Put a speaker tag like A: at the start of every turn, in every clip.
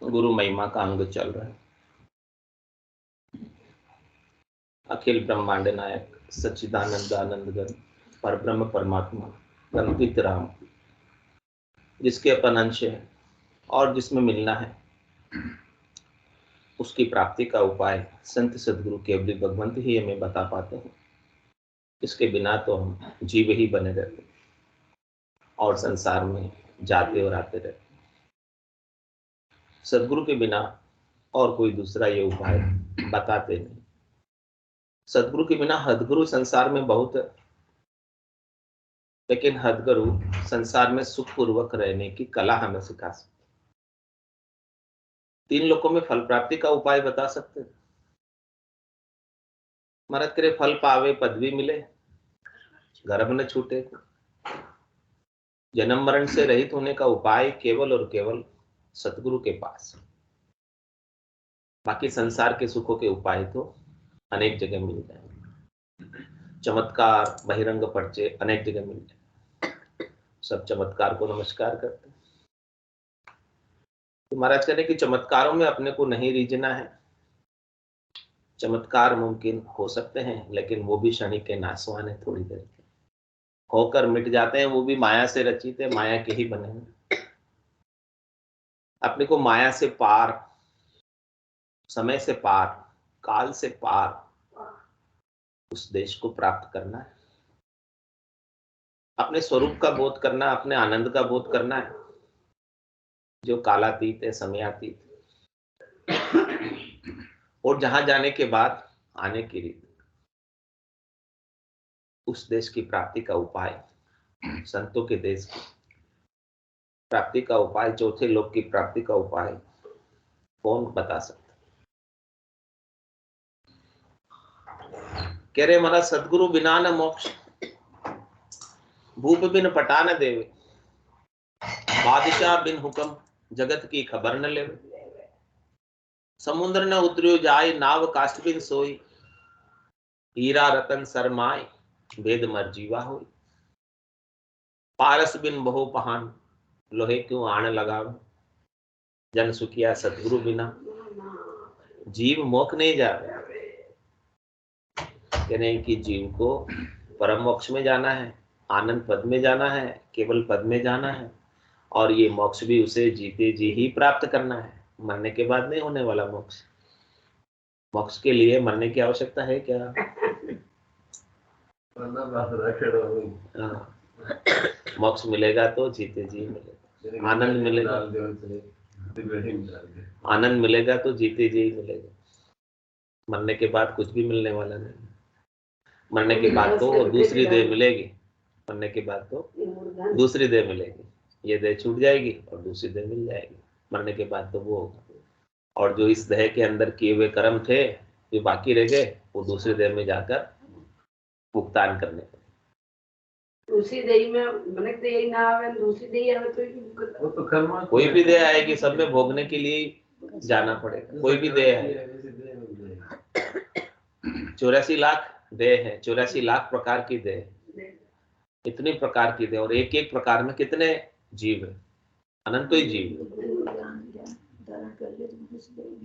A: गुरु महिमा का अंग चल रहा है। अखिल ब्रह्मांड नायक सच्चिदानंद आनंद घन परब्रह्म परमात्मा गणपति राम, जिसके अपन अंश है और जिसमें मिलना है, उसकी प्राप्ति का उपाय संत सदगुरु केवली भगवंत ही हमें बता पाते हैं। इसके बिना तो हम जीव ही बने रहते और संसार में जाते और आते रहते। सदगुरु के बिना और कोई दूसरा ये उपाय बताते नहीं। सदगुरु के बिना हदगुरु संसार में बहुत है, लेकिन हदगुरु संसार में सुखपूर्वक रहने की कला हमें सिखा सकते। 3 लोकों में फल प्राप्ति का उपाय बता सकते। महाराज करे फल पावे पदवी मिले, गर्भ न छूटे। जन्म मरण से रहित होने का उपाय केवल और केवल सतगुरु के पास। बाकी संसार के सुखों के उपाय तो अनेक जगह मिल जाएंगे। चमत्कार बहिरंग पर्चे अनेक जगह मिल जाएंगे। सब चमत्कार को नमस्कार करते हैं। तो महाराज कहते कि चमत्कारों में अपने को नहीं रीझना है। चमत्कार मुमकिन हो सकते हैं, लेकिन वो भी क्षणिक के नासवान है, थोड़ी देर के होकर मिट जाते हैं। वो भी माया से रचित है, माया के ही बने हैं। अपने को माया से पार, समय से पार, काल से पार उस देश को प्राप्त करना है। अपने स्वरूप का बोध करना, अपने आनंद का बोध करना है, जो कालातीत है, समयातीत। और जहां जाने के बाद आने की रीत, उस देश की प्राप्ति का उपाय, संतों के देश की प्राप्ति का उपाय, चौथे लोक की प्राप्ति का उपाय कौन बता सकता? कह रहे महाराज सदगुरु बिना न मोक्ष, भूप बिन पटा न देवे, बादशाह बिन हुक्म जगत की खबर न लेवे, समुद्र न उतरियो जाय नाव काष्ठ बिन सोई, हीरा रतन सरमाय भेद मर जीवा होई, पारस बिन बहु पहान लोहे क्यों आण लगावे, जन सुखिया सतगुरु बिना जीव मोक्ष नहीं जावे। कहने कि जीव को परम मोक्ष में जाना है, आनंद पद में जाना है, केवल पद में जाना है, और ये मोक्ष भी उसे जीते जी ही प्राप्त करना है। मरने के बाद नहीं होने वाला मोक्ष। मोक्ष के लिए मरने की आवश्यकता है क्या? मोक्ष मिलेगा तो जीते जी मिलेगा, आनंद मिलेगा, आनंद मिलेगा तो जीते जी मिलेगा। मरने के बाद कुछ भी मिलने वाला नहीं। मरने के बाद तो दूसरी देह मिलेगी, मरने के बाद तो दूसरी देह मिलेगी। ये देह छूट जाएगी और दूसरी देह मिल जाएगी। मरने के बाद तो वो होगा। और जो इस देह के अंदर किए हुए कर्म थे, जो बाकी रह गए, वो दूसरी देह में जाकर भुगतान करने को।
B: दूसरी देही में बने देही ना आवे, दूसरी देही आवे तो वो तो कर्म,
A: कोई भी देह आएगी, सब में भोगने के लिए जाना पड़ेगा। कोई भी देह है, 84 लाख देह है, 84 लाख प्रकार की देह, इतने प्रकार की देह, और एक एक प्रकार में कितने जीव है? अनंत ही जीव।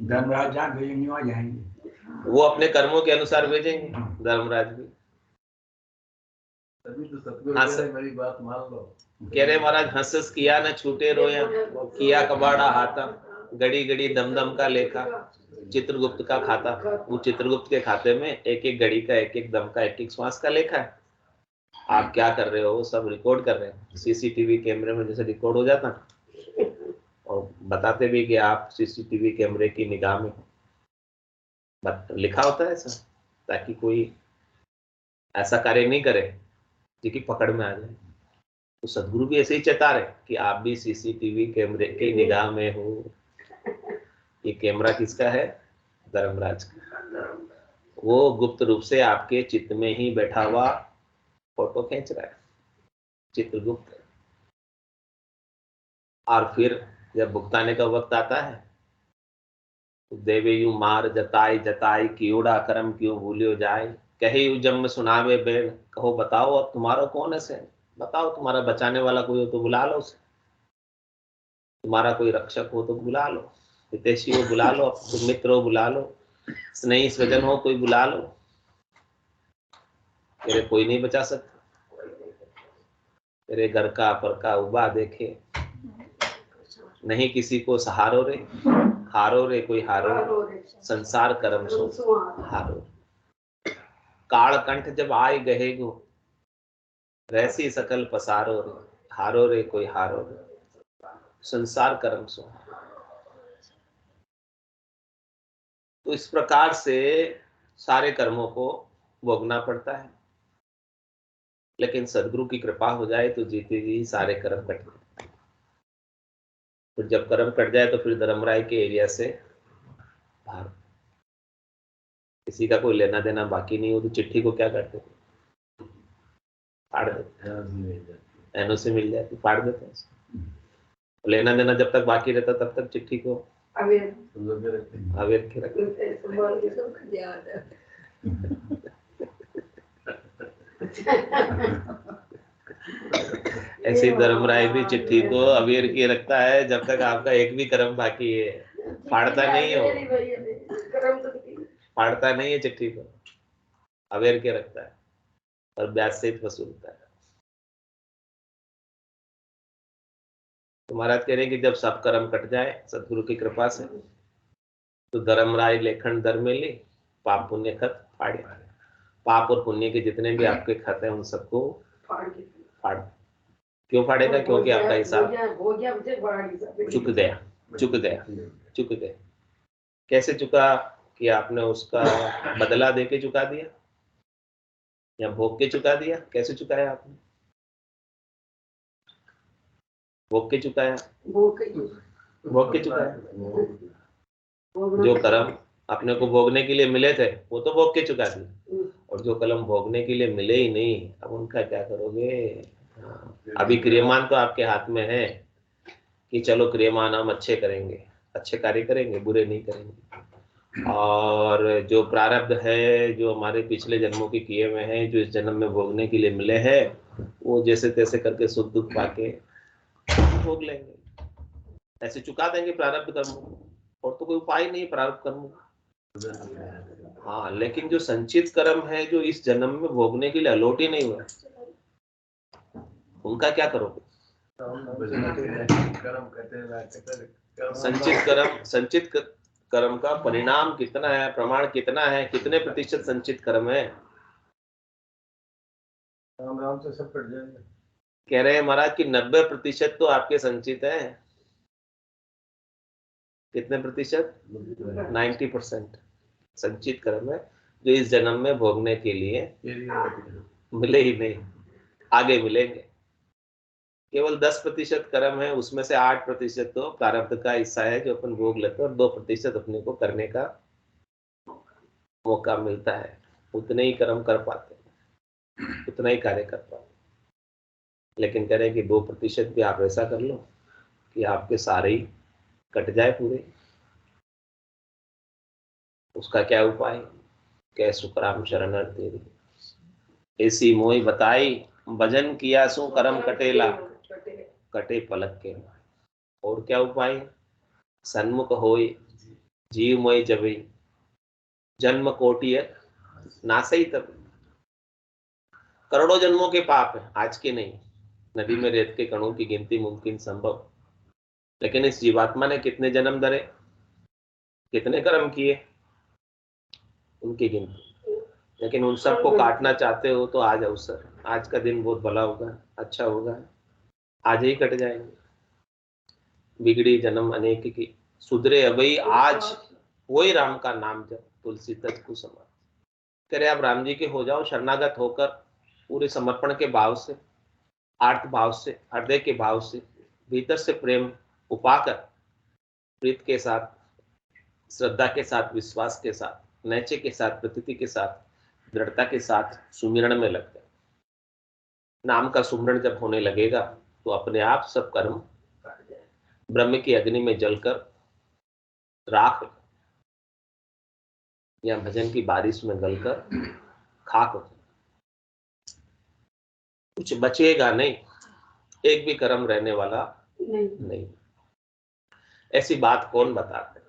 C: धर्मराज जहाँ भेजेंगे वहाँ जाएंगे,
A: वो अपने कर्मों के अनुसार भेजेंगे। धर्मराज भी
C: तभी तो सतगुरु कह रहे मेरी बात मान लो।
A: कह रहे महाराज हंस किया न छूटे रोया, किया कबाड़ा हाथा, गड़ी गड़ी दम दम का लेखा, चित्रगुप्त का खाता। वो चित्रगुप्त के खाते में एक एक घड़ी का, एक एक दम का, एक एक श्वास का लेखा है। आप क्या कर रहे हो सब रिकॉर्ड कर रहे हैं। सीसीटीवी कैमरे में जैसे रिकॉर्ड हो जाता, और बताते भी कि आप सीसीटीवी कैमरे की निगाह में लिखा होता है ऐसा, ताकि कोई ऐसा कार्य नहीं करे जिसकी पकड़ में आ जाए। तो सदगुरु भी ऐसे ही चेता रहे कि आप भी सीसीटीवी कैमरे की निगाह में हो। ये कैमरा किसका है? धर्मराज का। वो गुप्त रूप से आपके चित्त में ही बैठा हुआ फोटो खींच रहा है, चित्रगुप्त। और फिर जब भुगताने का वक्त आता है, देवे यू मार जताई जताई कियोड़ा कर्म क्यों भूलियो जाए, कहे यू जन्म सुनावे बेन, कहो बताओ अब तुम्हारा कौन है से, बताओ तुम्हारा बचाने वाला कोई हो तो बुला लो उसे, तुम्हारा कोई रक्षक हो तो बुला लो। हितैषी हो बुला लो, कोई मित्र हो बुला लो, स्नेही स्वजन हो कोई बुला लो, तेरे कोई नहीं बचा सकता। तेरे घर का पर का उबा देखे, नहीं किसी को सहारो रे, हारो रे कोई हारो, संसार कर्म सो हारो। काल कंठ जब आए गहे गो, रहसी सकल पसारो रे, हारो रे कोई हारो रे, संसार कर्म सो। तो इस प्रकार से सारे कर्मों को भोगना पड़ता है, लेकिन सदगुरु की कृपा हो जाए तो जीते जी सारे कर्म कट जाए। फिर जब कर्म कट जाए तो फिर धर्मराय के एरिया से बाहर, किसी का कोई लेना देना बाकी नहीं हो तो चिट्ठी को क्या करते, फाड़ देते, एनओसी मिल जाती, फाड़ देते हैं। लेना देना जब तक बाकी रहता तब तक चिट्ठी को अवेद के रखते। ऐसे धर्मराय भी चिट्ठी को अवेर के रखता है जब तक आपका एक भी कर्म बाकी है, फाड़ता नहीं है वो, फाड़ता नहीं है चिट्ठी को, अवेर के रखता है और ब्याज सहित वसूलता है। तो महाराज कह रहे हैं कि जब सब कर्म कट जाए सदगुरु की कृपा से तो धर्मराय लेखन दर में ले, पाप पुण्य खत फाड़े। पाप और पुण्य के जितने भी आपके खत हैं उन सबको फाड़। क्यों फाड़ेगा? क्योंकि आपका हिसाब चुक गया, चुक गया, चुक गया। कैसे चुका? कि आपने उसका बदला देके चुका दिया या भोग के चुका दिया। कैसे चुकाया आपने? भोग के चुकाया, भोग के चुकाया। जो कर्म अपने को भोगने के लिए मिले थे वो तो भोग के चुका दिए, और जो कर्म भोगने के लिए मिले ही नहीं, अब उनका क्या करोगे? अभी क्रियमान तो आपके हाथ में है कि चलो क्रियमान हम अच्छे करेंगे, अच्छे कार्य करेंगे, बुरे नहीं करेंगे। और जो प्रारब्ध है, जो हमारे पिछले जन्मों के किए हुए हैं, जो इस जन्म में भोगने के लिए मिले हैं, वो जैसे तैसे करके सुख दुख पाके भोग लेंगे, ऐसे चुका देंगे प्रारब्ध कर्म। और तो कोई उपाय नहीं प्रारब्ध कर्म। हाँ, लेकिन जो संचित कर्म है, जो इस जन्म में भोगने के लिए अलौट ही नहीं हुआ, उनका क्या करोगे? संचित कर्म का परिणाम कितना है, प्रमाण कितना है, कितने प्रतिशत संचित कर्म है?
C: राम से सब कट जाएंगे।
A: कह रहे हैं महाराज कि 90% तो आपके संचित है। कितने प्रतिशत? 90% संचित कर्म है जो इस जन्म में भोगने के लिए मिले ही नहीं, आगे मिलेंगे। केवल 10% कर्म है, उसमें से 8% तो प्रारब्ध का हिस्सा है जो अपन भोग लेते हैं, और 2% अपने को करने का मौका मिलता है। उतने ही कर्म कर पाते हैं, उतना ही कार्य कर पाते हैं। लेकिन कह रहे हैं कि 2% भी आप ऐसा कर लो कि आपके सारे ही कट जाए पूरे। उसका क्या उपाय? कै सुखराम शरण तेरी, ऐसी मोई बताई, भजन किया सो कर्म कटेला, कटे पलक के। और क्या उपाय? सन्मुख होय जीव मोय जबई, जन्म कोटि नासई तब। करोड़ों जन्मों के पाप है, आज के नहीं। नदी में रेत के कणों की गिनती मुमकिन संभव, लेकिन इस जीवात्मा ने कितने जन्म धरे, कितने कर्म किए, उनकी गिनती। लेकिन उन सबको काटना चाहते हो तो आज अवसर, आज का दिन बहुत भला होगा, अच्छा होगा, आज ही कट जाएंगे। बिगड़ी जन्म अनेक की, सुधरे अबई आज, वही राम का नाम जब, तुलसी तक को समा। करे आप राम जी के हो जाओ शरणागत होकर, पूरे समर्पण के भाव से, आर्त भाव से, हृदय के भाव से, भीतर से प्रेम उपाकर, प्रीत के साथ, श्रद्धा के साथ, विश्वास के साथ, नैचे के साथ, प्रतीति के साथ, दृढ़ता के साथ सुमिरण में लग गए। नाम का सुमिरण जब होने लगेगा तो अपने आप सब कर्म ब्रह्म की अग्नि में जलकर राख या भजन की बारिश में गलकर खाक हो, कुछ बचेगा नहीं, एक भी कर्म रहने वाला नहीं। ऐसी बात कौन बताते?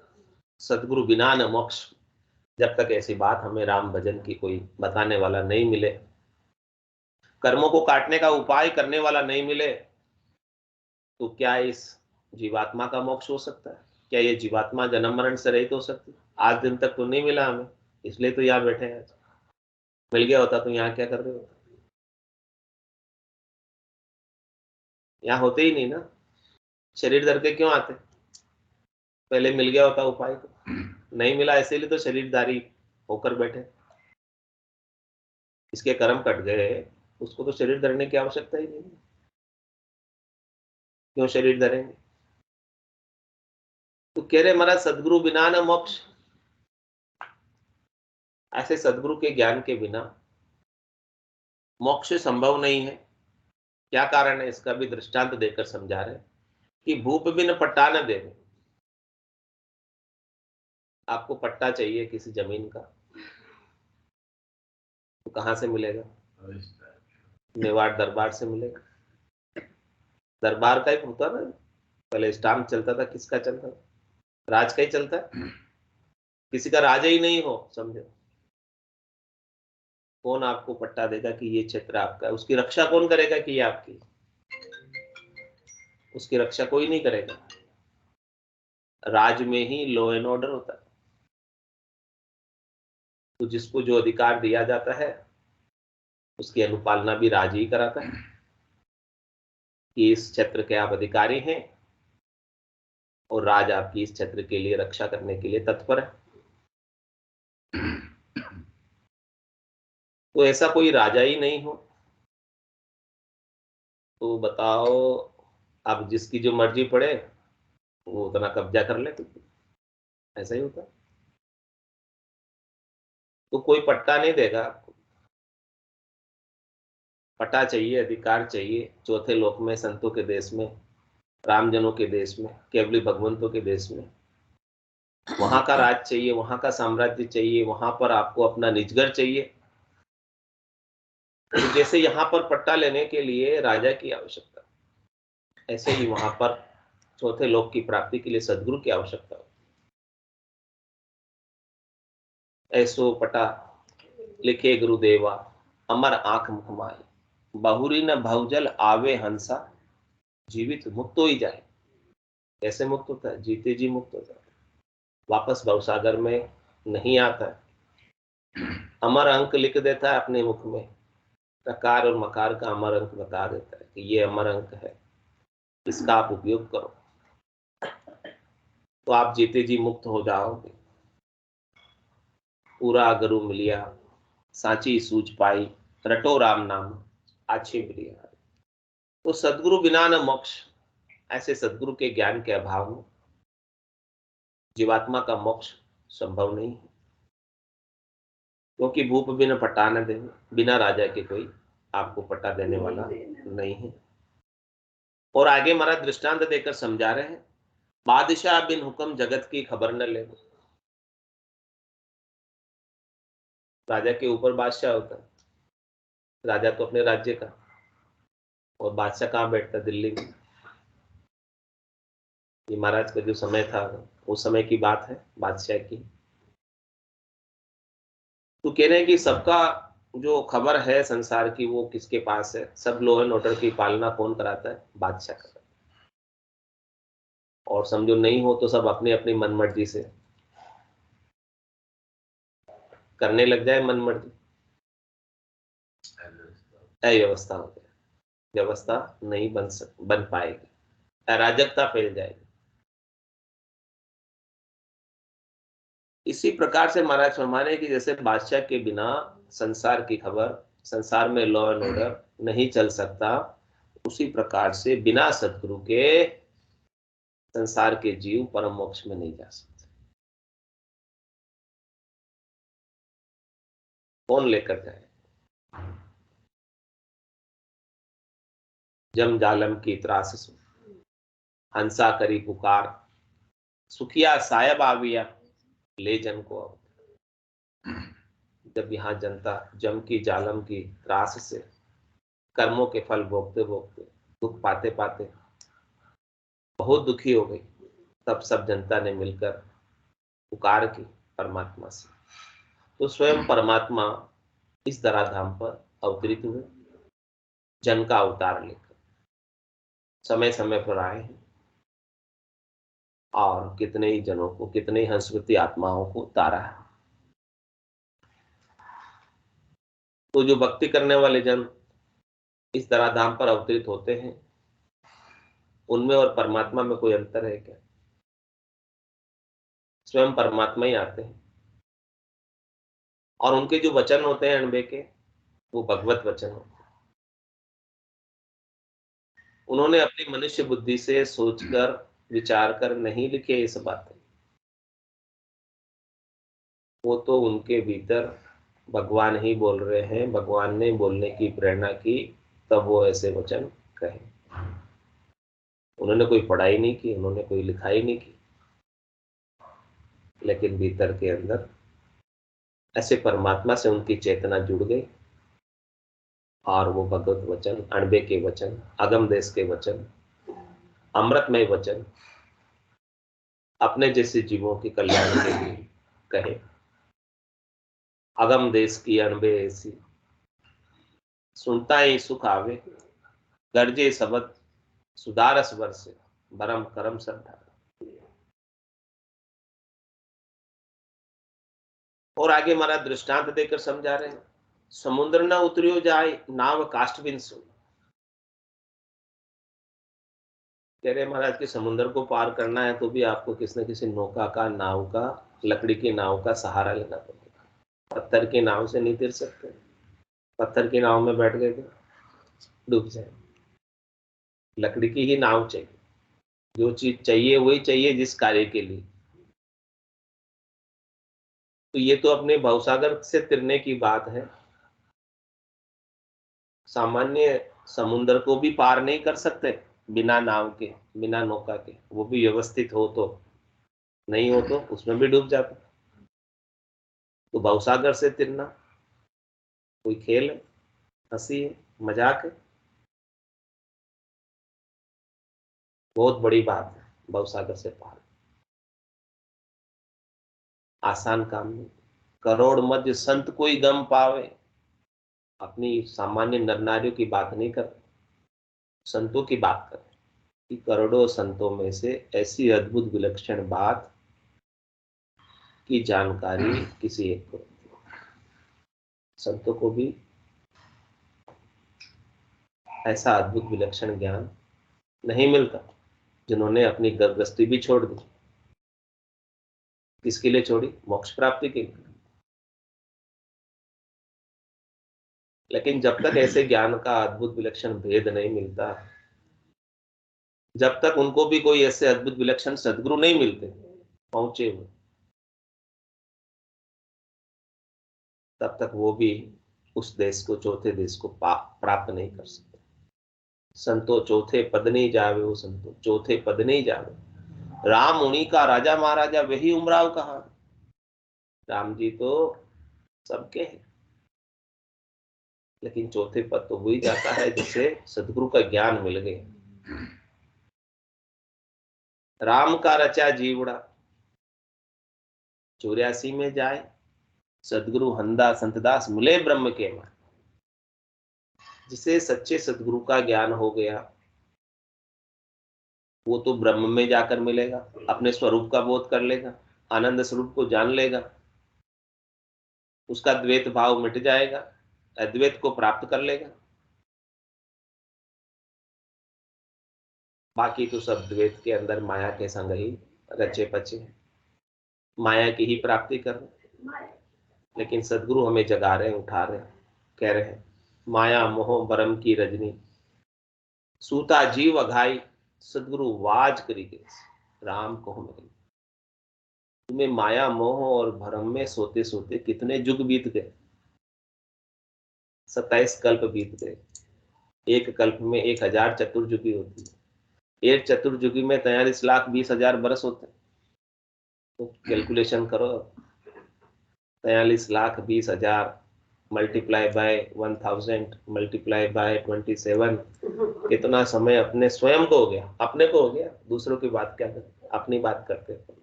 A: सदगुरु बिना न मोक्ष। जब तक ऐसी बात हमें राम भजन की कोई बताने वाला नहीं मिले, कर्मों को काटने का उपाय करने वाला नहीं मिले, तो क्या इस जीवात्मा का मोक्ष हो सकता है? क्या ये जीवात्मा जन्म मरण से रहित हो सकती? आज दिन तक तो नहीं मिला हमें, इसलिए तो यहाँ बैठे हैं। मिल गया होता तो यहाँ क्या कर रहे हो? यहाँ होते ही नहीं ना। शरीर धर के क्यों आते? पहले मिल गया होता उपाय तो। नहीं मिला इसीलिए तो शरीरधारी होकर बैठे। इसके कर्म कट गए, उसको तो शरीर धरने की आवश्यकता ही नहीं। क्यों शरीर धरेंगे? तो कह रहे महाराज सदगुरु बिना न मोक्ष। ऐसे सदगुरु के ज्ञान के बिना मोक्ष संभव नहीं है। क्या कारण है? इसका भी दृष्टांत देकर समझा रहे कि भूप बिन पट्टा न देवे। आपको पट्टा चाहिए किसी जमीन का, तो कहां से मिलेगा? मेवाड़ दरबार से मिलेगा। दरबार का ही होता ना, पहले स्टाम्प चलता था, किसका चलता था? राज का ही चलता है। किसी का राज ही नहीं हो, समझो, कौन आपको पट्टा देगा कि ये क्षेत्र आपका है? उसकी रक्षा कौन करेगा कि ये आपकी? उसकी रक्षा कोई नहीं करेगा। राज में ही लॉ एंड ऑर्डर होता है। तो जिसको जो अधिकार दिया जाता है उसकी अनुपालना भी राज ही कराता है कि इस क्षेत्र के आप अधिकारी हैं और राज आपकी इस क्षेत्र के लिए रक्षा करने के लिए तत्पर है। तो ऐसा कोई राजा ही नहीं हो तो बताओ, अब जिसकी जो मर्जी पड़े वो उतना कब्जा कर ले, ऐसा ही होता। तो कोई पट्टा नहीं देगा आपको। पट्टा चाहिए, अधिकार चाहिए चौथे लोक में, संतों के देश में, रामजनों के देश में, केवली भगवंतों के देश में। वहां का राज चाहिए, वहां का साम्राज्य चाहिए, वहां पर आपको अपना निजगर चाहिए। तो जैसे यहाँ पर पट्टा लेने के लिए राजा की आवश्यकता, ऐसे ही वहां पर चौथे लोक की प्राप्ति के लिए सदगुरु की आवश्यकता हो। ऐसो पटा लिखे गुरुदेवा, अमर आंख मुखमाई, बहुरी न भवजल आवे हंसा, जीवित मुक्त हो ही जाए। कैसे मुक्त होता है? जीते जी मुक्त होता है, वापस भवसागर में नहीं आता है। अमर अंक लिख देता है अपने मुख में, प्रकार और मकार का अमर अंक बता देता है कि ये अमर अंक है, इसका आप उपयोग करो तो आप जीते जी मुक्त हो जाओगे। पूरा गुरु मिलिया, सांची सूझ पाई, रटो राम नाम आछे मिलिया। तो सदगुरु बिना न मोक्ष। ऐसे सदगुरु के ज्ञान के अभाव में जीवात्मा का मोक्ष संभव नहीं है, क्योंकि भूप बिना पट्टा न दे, बिना राजा के कोई आपको पट्टा देने वाला नहीं है। और आगे महाराज दृष्टांत देकर समझा रहे हैं, बादशाह बिन हुक्म जगत की खबर न ले। राजा के ऊपर बादशाह होता है, राजा तो अपने राज्य का, और बादशाह कहाँ बैठता? दिल्ली में। ये महाराज का जो समय था उस समय की बात है, बादशाह की। तो कह रहे हैं कि सबका जो खबर है संसार की वो किसके पास है? सब लॉ एंड ऑर्डर की पालना कौन कराता है? बादशाह कराता है। और समझो नहीं हो तो सब अपनी अपनी मनमर्जी से करने लग जाए, मनमर्जी, अव्यवस्था हो जाए, व्यवस्था नहीं बन पाएगी, अराजकता फैल जाएगी। इसी प्रकार से महाराज फरमाने की जैसे बादशाह के बिना संसार की खबर, संसार में लॉ एंड ऑर्डर नहीं चल सकता, उसी प्रकार से बिना सदगुरु के संसार के जीव परम मोक्ष में नहीं जा सकते। कौन लेकर जाए? जम जालम की त्रास सु, हंसा करी पुकार, सुखिया सायब आविया, ले जन को अब। जब यहाँ जनता जम की जालम की त्रास से, कर्मों के फल भोगते भोगते, दुख पाते पाते बहुत दुखी हो गई, तब सब जनता ने मिलकर पुकार की परमात्मा से। तो स्वयं परमात्मा इस धराधाम पर अवतरित हुए, जन का अवतार लेकर समय समय पर आए हैं और कितने ही जनों को, कितने ही हंसवती आत्माओं को तारा है। तो जो भक्ति करने वाले जन इस धराधाम पर अवतरित होते हैं, उनमें और परमात्मा में कोई अंतर है क्या? स्वयं परमात्मा ही आते हैं और उनके जो वचन होते हैं अणबे के, वो भगवत वचन होते हैं। उन्होंने अपनी मनुष्य बुद्धि से सोचकर विचार कर नहीं लिखे ये सब बातें, वो तो उनके भीतर भगवान ही बोल रहे हैं, भगवान ने बोलने की प्रेरणा की, तब वो ऐसे वचन कहे। उन्होंने कोई पढ़ाई नहीं की, उन्होंने कोई लिखाई नहीं की, लेकिन भीतर के अंदर ऐसे परमात्मा से उनकी चेतना जुड़ गई और वो भगवत वचन, अणबे के वचन, अगम देश के वचन, अमृतमय वचन अपने जैसे जीवों के कल्याण के लिए कहे। अगम देश की अणबे ऐसी, सुनता ही सुख आवे, गर्जे शब्द सुदारस वर्षे, बरम करम श्रद्धा। और आगे हमारा दृष्टांत देकर समझा रहे हैं, समुद्र न उतरियो जाए नाव काष्ठबिन सो। कह रहे महाराज के समुद्र को पार करना है तो भी आपको किसी न किसी नौका का, नाव का, लकड़ी की नाव का सहारा लेना पड़ेगा। पत्थर की नाव से नहीं तिर सकते, पत्थर की नाव में बैठ गए तो डूब जाए। लकड़ी की ही नाव चाहिए, जो चीज चाहिए वही चाहिए जिस कार्य के लिए। तो ये तो अपने भवसागर से तिरने की बात है, सामान्य समुद्र को भी पार नहीं कर सकते बिना नाव के, बिना नौका के, वो भी व्यवस्थित हो तो, नहीं हो तो उसमें भी डूब जाते। तो भवसागर से तिरना कोई खेल है, हंसी है, मजाक है? बहुत बड़ी बात है भवसागर से पार, आसान काम नहीं। करोड़ मध्य संत कोई दम पावे, अपनी सामान्य नर नारियों की बात नहीं कर, संतों की बात कर कि करोड़ों संतों में से ऐसी अद्भुत विलक्षण बात की जानकारी किसी एक को, संतों को भी ऐसा अद्भुत विलक्षण ज्ञान नहीं मिलता, जिन्होंने अपनी गर्भगृहस्थी भी छोड़ दी। किसके लिए छोड़ी? मोक्ष प्राप्ति के लिए। लेकिन जब तक ऐसे ज्ञान का अद्भुत विलक्षण भेद नहीं मिलता, जब तक उनको भी कोई ऐसे अद्भुत विलक्षण सद्गुरु नहीं मिलते पहुंचे हुए, तब तक वो भी उस देश को, चौथे देश को प्राप्त नहीं कर सकते। संतो चौथे पद नहीं जावे, वो संतो चौथे पद नहीं जावे। राम उन्हीं का राजा महाराजा, वही उमराव कहा। राम जी तो सबके हैं, लेकिन चौथे पद तो वही जाता है जिसे सदगुरु का ज्ञान मिल गया। राम का रचा जीवड़ा 84 में जाए, सदगुरु हंदा संतदास मिले ब्रह्म के मान। जिसे सच्चे सदगुरु का ज्ञान हो गया, वो तो ब्रह्म में जाकर मिलेगा, अपने स्वरूप का बोध कर लेगा, आनंद स्वरूप को जान लेगा, उसका द्वैत भाव मिट जाएगा, अद्वैत को प्राप्त कर लेगा। बाकी तो सब द्वैत के अंदर माया के संग ही रचे पचे, माया की ही प्राप्ति कर रहे। लेकिन सदगुरु हमें जगा रहे हैं, उठा रहे हैं, कह रहे हैं माया मोह बरम की रजनी, सूता जीव अघाई, सदगुरु वाज करी गए राम को मिली। तुम्हें माया मोह और भरम में सोते सोते कितने युग बीत गए, 27 कल्प बीत गए। एक कल्प में 1000 चतुर्युगी होती है, एक चतुर्युगी में 43,20,000 बरस होते हैं। तो कैलकुलेशन करो, 43,20,000 मल्टीप्लाई बाय 1000 मल्टीप्लाई बाय 27, कितना समय अपने स्वयं को हो गया, अपने को हो गया, दूसरों की बात क्या करें। अपनी बात करते हैं।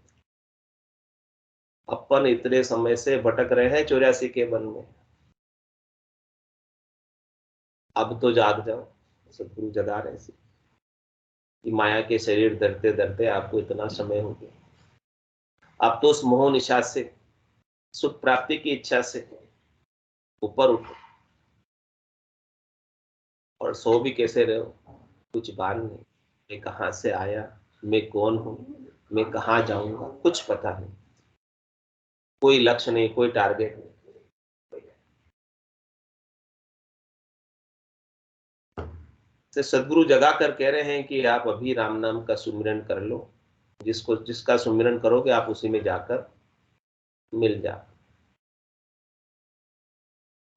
A: अपन इतने समय से भटक रहे हैं 84 के वन में, अब तो जाग जाओ। सदगुरु जगा रहे हैं कि माया के शरीर धरते धरते आपको इतना समय हो गया। आप तो उस मोह निशा से, सुख प्राप्ति की इच्छा से ऊपर उठो, और सो भी कैसे रहो, कुछ भान नहीं। मैं कहां से आया, मैं कौन हूं, मैं कहां जाऊंगा, कुछ पता नहीं। कोई लक्ष्य नहीं, कोई टारगेट नहीं। से सदगुरु जगा कर कह रहे हैं कि आप अभी राम नाम का सुमिरन कर लो। जिसका सुमिरन करोगे आप उसी में जाकर मिल जाओ।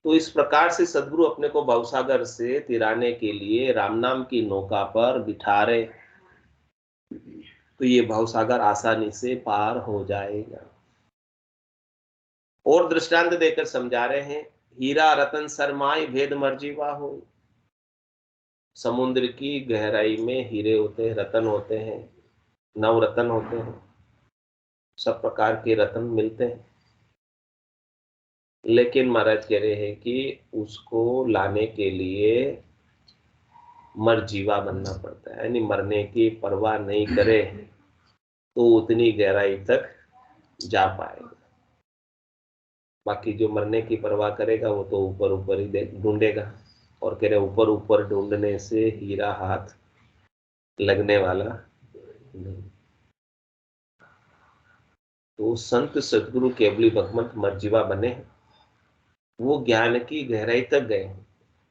A: तो इस प्रकार से सदगुरु अपने को भवसागर से तिराने के लिए राम नाम की नौका पर बिठा रहे, तो ये भवसागर आसानी से पार हो जाएगा। और दृष्टांत देकर समझा रहे हैं, हीरा रतन सरमाई भेद मर्जीवा हो। समुद्र की गहराई में हीरे होते हैं, रतन होते हैं, नवरत्न होते हैं, सब प्रकार के रत्न मिलते हैं। लेकिन महाराज कह रहे हैं कि उसको लाने के लिए मरजीवा बनना पड़ता है, यानी मरने की परवाह नहीं करे तो उतनी गहराई तक जा पाएगा। बाकी जो मरने की परवाह करेगा वो तो ऊपर ऊपर ही ढूंढेगा। और कह रहे ऊपर ऊपर ढूंढने से हीरा हाथ लगने वाला नहीं। तो संत सदगुरु केवली भगवंत मर्जीवा बने, वो ज्ञान की गहराई तक गए,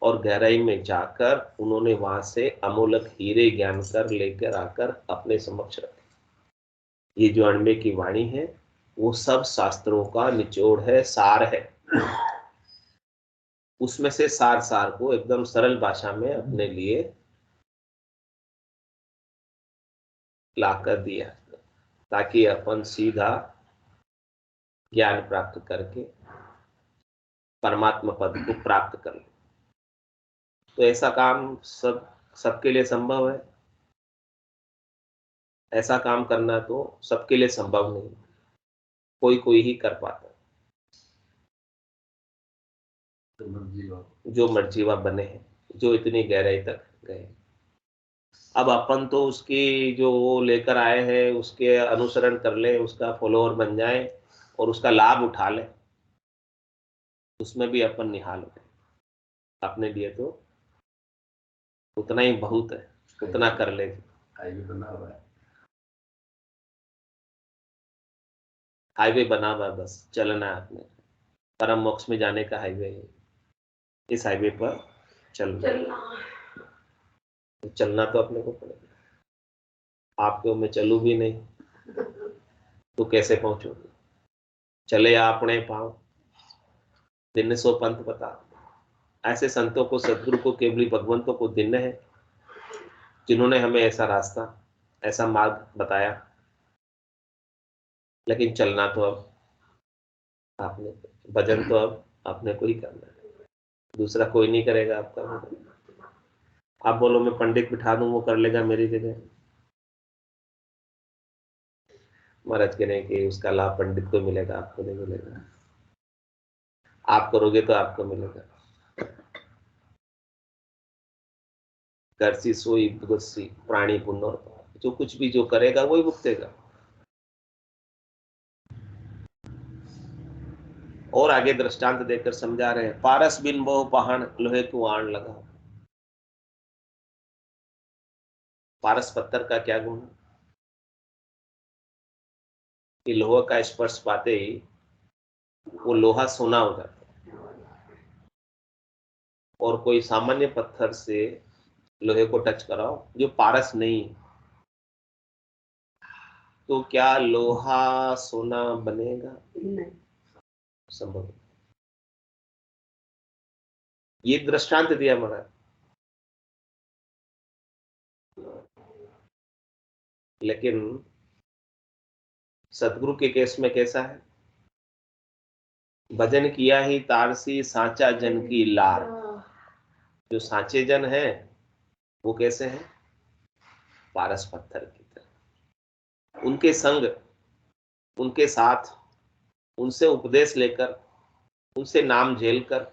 A: और गहराई में जाकर उन्होंने वहां से अमूलक हीरे ज्ञान कर लेकर आकर अपने समक्ष रखे। ये जो अणबे की वाणी है वो सब शास्त्रों का निचोड़ है, सार है। उसमें से सार सार को एकदम सरल भाषा में अपने लिए लाकर दिया, ताकि अपन सीधा ज्ञान प्राप्त करके परमात्मा पद को प्राप्त कर ले। तो ऐसा काम सबके लिए संभव है? ऐसा काम करना तो सबके लिए संभव नहीं, कोई कोई ही कर पाता, जो मर्जीवा बने हैं, जो इतनी गहराई तक गए। अब अपन तो उसकी जो वो लेकर आए हैं उसके अनुसरण कर ले, उसका फॉलोअर बन जाए और उसका लाभ उठा ले, उसमें भी अपन निहाल हो। अपने लिए तो उतना ही बहुत है, उतना कर ले। हाईवे बना हुआ है, हाईवे बना हुआ, बस चलना है अपने। परम मोक्ष में जाने का हाईवे है, इस हाईवे पर चलना तो अपने को पड़ेगा। आपको मैं चलू भी नहीं तो कैसे पहुंचोगे? चले अपने पांव, दिन सो पंथ बता। ऐसे संतों को, सदगुरु को, केवली भगवंतों को दिन है जिन्होंने हमें ऐसा रास्ता, ऐसा मार्ग बताया। लेकिन चलना तो अब आपने, भजन तो अब अपने को ही करना है, दूसरा कोई नहीं करेगा आपका भजन। आप बोलो मैं पंडित बिठा दूं वो कर लेगा मेरी जगह, महाराज कह रहे हैं कि उसका लाभ पंडित को मिलेगा, आपको नहीं मिलेगा। आप करोगे तो आपको मिलेगा। करसी सोई भुगतसी प्राणी पुण्य, और जो कुछ भी जो करेगा वही भुगतेगा। और आगे दृष्टांत देकर समझा रहे हैं, पारस बिन बहु पहाड़ लोहे को आण लगा। पारस पत्थर का क्या गुण है कि लोहा का स्पर्श पाते ही वो लोहा सोना हो जाता है, और कोई सामान्य पत्थर से लोहे को टच कराओ जो पारस नहीं है, तो क्या लोहा सोना बनेगा?
B: नहीं।
A: संभव। ये दृष्टांत दिया महाराज। लेकिन सदगुरु के केस में कैसा है? भजन किया ही तारसी सांचा जन की लार। जो सांचे जन है वो कैसे हैं? पारस पत्थर की तरह। उनके संग, उनके साथ, उनसे उपदेश लेकर, उनसे नाम झेल कर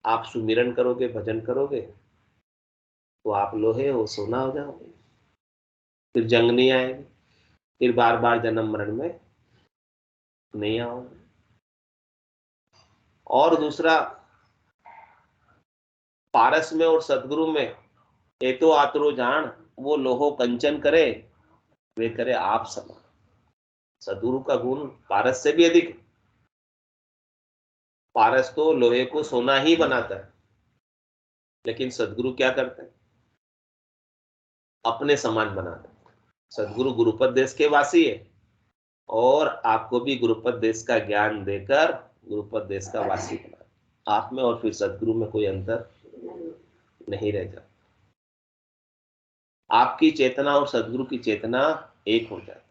A: आप सुमिरन करोगे, भजन करोगे, तो आप लोहे हो, सोना हो जाओगे। फिर जंग नहीं आएगी, फिर बार बार जन्म मरण में नहीं आओगे। और दूसरा, पारस में और सदगुरु में ए तो आतरो जान, वो लोहो कंचन करे, वे करे आप समान। सदगुरु का गुण पारस से भी अधिक है। पारस तो लोहे को सोना ही बनाता है, लेकिन सदगुरु क्या करते हैं? अपने समान बनाते हैं। सदगुरु गुरुपद देश के वासी है और आपको भी गुरुपद देश का ज्ञान देकर गुरुपद देश का वासी बना। आप में और फिर सदगुरु में कोई अंतर नहीं रह जाता। आपकी चेतना और सदगुरु की चेतना एक हो जाती।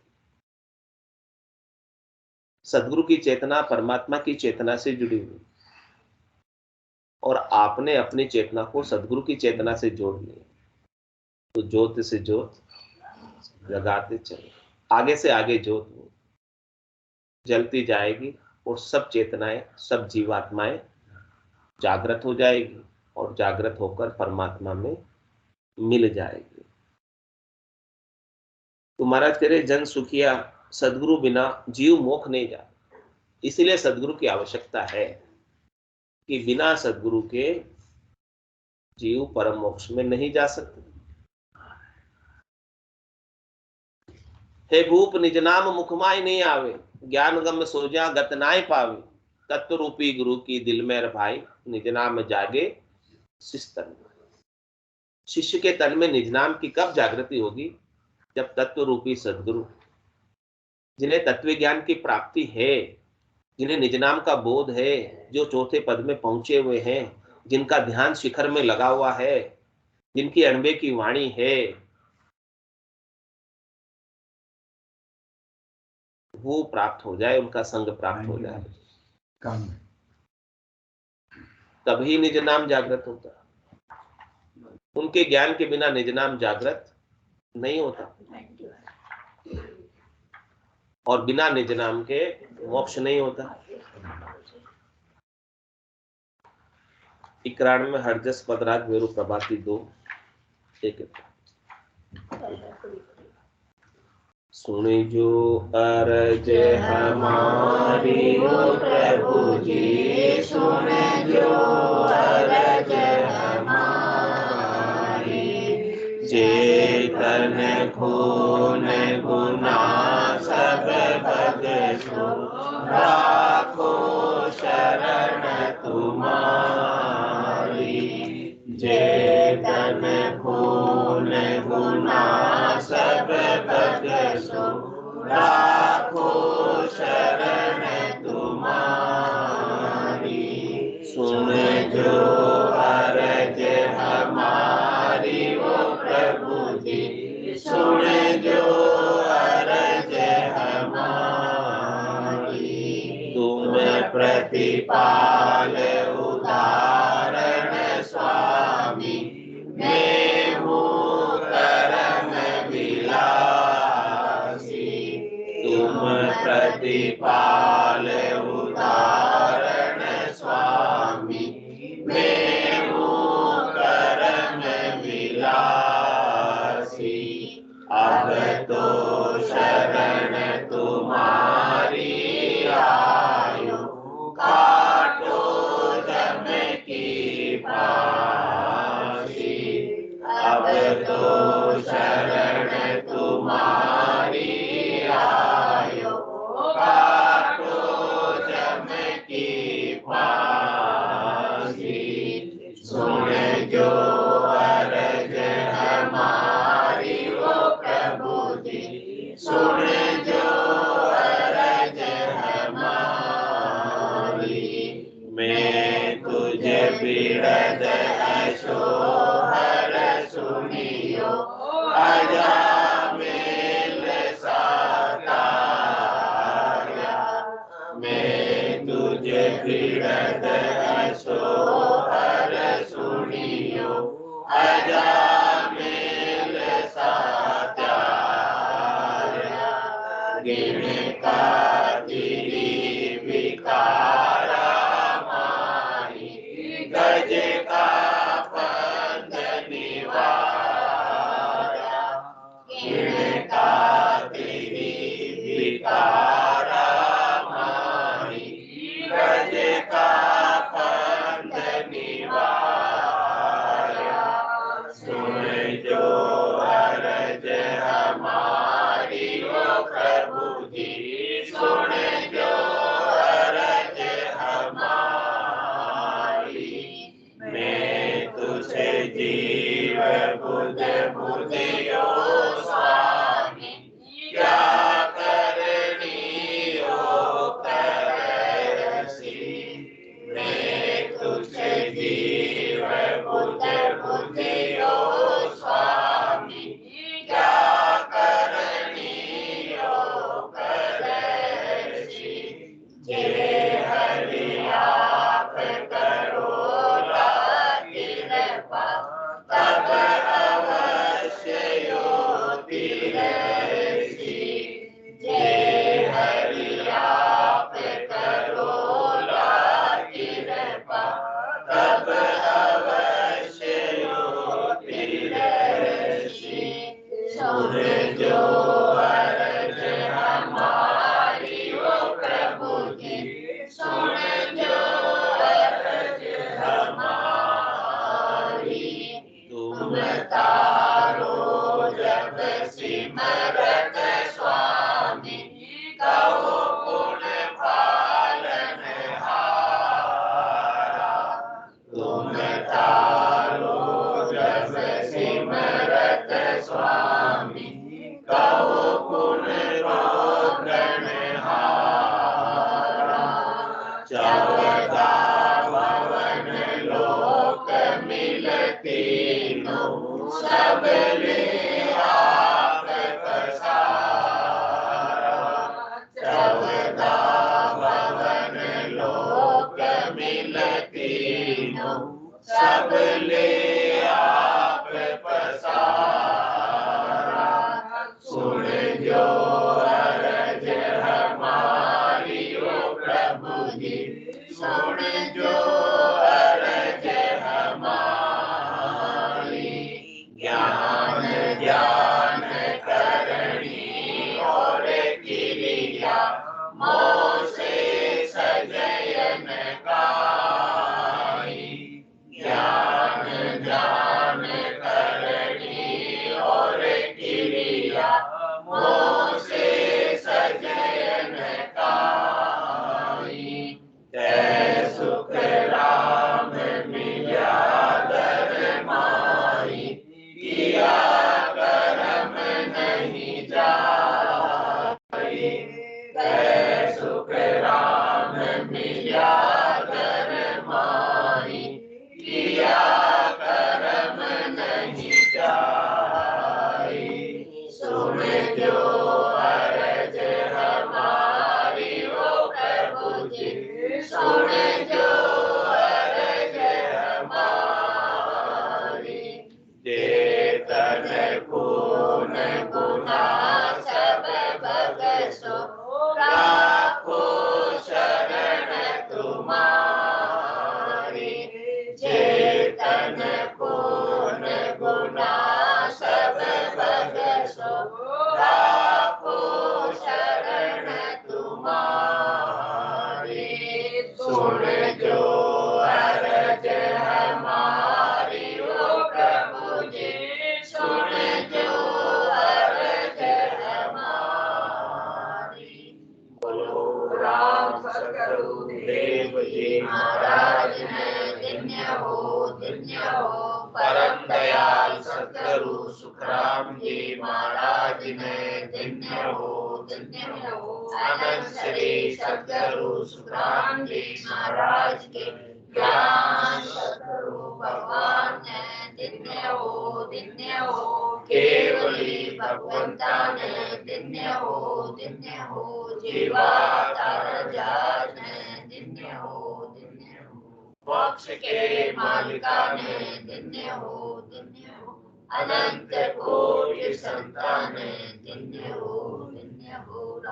A: सदगुरु की चेतना परमात्मा की चेतना से जुड़ी हुई और आपने अपनी चेतना को सदगुरु की चेतना से जोड़ लिया, तो ज्योत से ज्योत जगाते चले, आगे से आगे ज्योत जलती जाएगी और सब चेतनाएं, सब जीवात्माएं जागृत हो जाएगी और जागृत होकर परमात्मा में मिल जाएगी। तो महाराज तेरे जन सुखिया, सदगुरु बिना जीव मोक्ष नहीं जाता। इसलिए सदगुरु की आवश्यकता है कि बिना सदगुरु के जीव परम मोक्ष में नहीं जा सकते। हे भूप निज नाम मुखमाय नहीं आवे, ज्ञान गम सोजा गत नाय पावे, तत्व रूपी गुरु की दिल में भाई, निज नाम जागे शिष्य तन में। शिष्य के तन में निज नाम की कब जागृति होगी? जब तत्व रूपी सदगुरु, जिन्हें तत्व ज्ञान की प्राप्ति है, जिन्हें निज नाम का बोध है, जो चौथे पद में पहुंचे हुए हैं, जिनका ध्यान शिखर में लगा हुआ है, जिनकी अणबे की वाणी है, वो प्राप्त हो जाए, उनका संग प्राप्त हो जाए, तभी निज नाम जागृत होता। उनके ज्ञान के बिना निज नाम जागृत नहीं होता और बिना निज नाम के मोक्ष नहीं होता। 91 हरजस पदराग वेरु प्रभाती 2 एक। सुनि जो अरज हमारी हो प्रभु जी, सुन जो अरज हमारी, चेतन खून गुना सब बदसो, राखो शरण तुम्हारी। चेतन खून गुना सब बदसो, राखो शरण तुम्हारी। सुन जो अरज हमारी वो प्रभु जी, सुन जो अरज हमारी। तुम प्रतिपाल उदाहरण स्वामी, मैं हूँ करम विलासी। तुम प्रतिपाल उदाहरण स्वामी, मैं हूँ करम विलासी। अब तो शरण तुम्हारी आयो, काटो जम की फांसी। अब तो शरण तुम्हारी आयो, काटो जम की फांसी। सुन जो अरज हमारी वो प्रभु जी, सुन जो अरज हमारी। मैं तुझे बिरद अशोहर सुनियो, अजामिल सातारा। मैं तुझे बिरद अशोहर सुनियो, अजामिल सातारा। किणकादिरी विकारा माही गज का पंद निवारा किणकादिरी विकारा माही गज का पंद निवारा सुन जो अरज हमारी ओ प्रभु जी सुन जो अरज हमारी मैं तुझे जीव बुध बुधियो स्वामी क्या करनी हो करसी मैं तुझे जीव बुध बुधियो स्वामी क्या करनी हो करसी जे हरि आप करो कृपा तब अवश्य योति रहसी जे हरि आप करो कृपा तब अवश्य योति रहसी सुन जो अरज हमारी ओ प्रभु जी सुन जो अरज हमारी तुम तारो जब सिमरत स्वामी कहो गुण पालन हारा तुम तारो जब सिमरत स्वामी कहो गुण रोगन हारा चौदा भवन लोक मिलती नो सब ले आप पसारा चौदा भवन लोक मिलती नो सब ले आप पसारा सुन जो अरज हमारी ओ प्रभु जी सुन जो अरज हमारी ज्ञान ज्ञान करणी और क्रिया मोह से सजयन काई ज्ञान ज्ञान करणी और क्रिया मोह से सजयन काई जय सुख राम मिला दर माई किया करम नहीं जाई जय सुख राम मिला दर माई किया करम नहीं जाई सुन जो अरज हमारी ओ प्रभु जी सुन जो अरज हमारी चेतन खून गुना सब बगसो राखो शरण तुम्हारी चेतन खून गुना सब बगसो राखो शरण तुम्हारी सुन जो अरज हमारी ओ प्रभु जी सुन जो अरज हमारी बोलो राम सतगुरु देव जी महाराज ने धन्य हो परम दयाल सतगुरु सुखराम जी महाराज ने धन्य हो अनंत श्री सतगुरु सुखराम जी महाराज के ज्ञान सतगुरु भगवान ने धन्य हो केवली भगवंता ने धन्य हो जीवा तारजा ने धन्य हो मोक्ष के मालिका ने धन्य हो अनंत कोटि संतान धन्य हो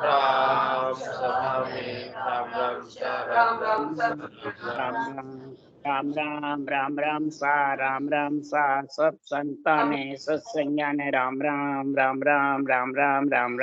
A: राम सभा में राम राम सा राम राम सा
D: राम राम राम राम राम राम सा सब संतान ने सत्संज्ञा ने राम राम राम राम राम राम राम राम।